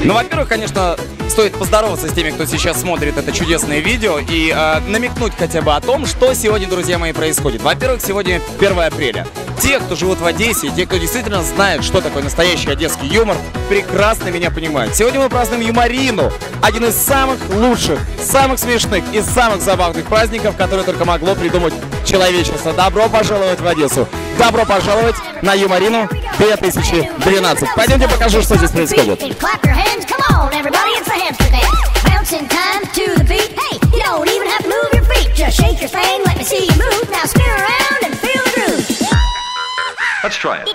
Ну, во-первых, конечно, стоит поздороваться с теми, кто сейчас смотрит это чудесное видео, и намекнуть хотя бы о том, что сегодня, друзья мои, происходит. Во-первых, сегодня 1 апреля. Те, кто живут в Одессе, те, кто действительно знает, что такое настоящий одесский юмор, прекрасно меня понимают. Сегодня мы празднуем Юморину, один из самых лучших, самых смешных и самых забавных праздников, которые только могло придумать человечество. Добро пожаловать в Одессу! Добро пожаловать на Юморину 2012. Пойдемте покажу, что здесь происходит. Let's try it.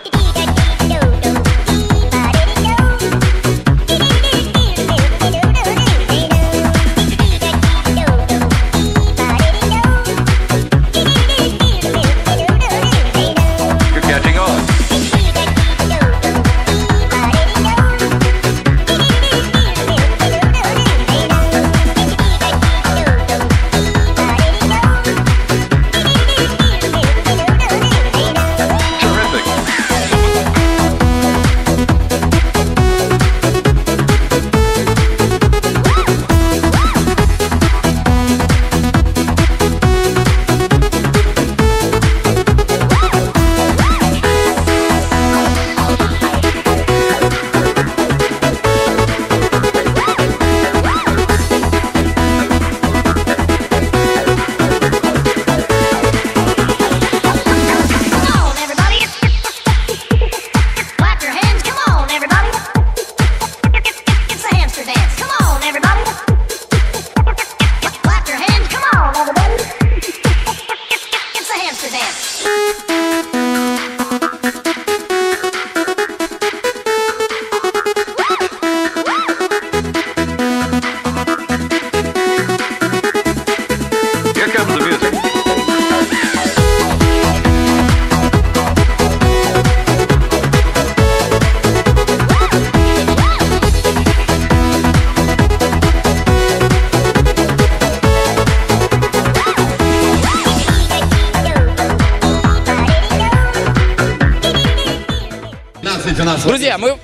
Друзья, мы,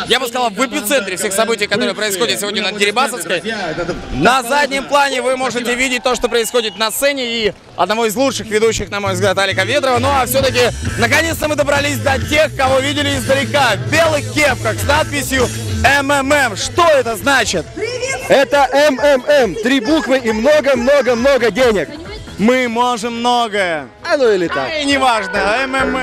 я бы сказал, в эпицентре всех событий, которые происходят сегодня на Дерибасовской. На заднем плане вы можете видеть то, что происходит на сцене, и одного из лучших ведущих, на мой взгляд, Алика Ветрова. Ну а все-таки, наконец-то мы добрались до тех, кого видели издалека. В белых кепках с надписью МММ. Что это значит? Это МММ. 3 буквы и много-много-много денег. Мы можем многое. А ну или так. И неважно, МММ.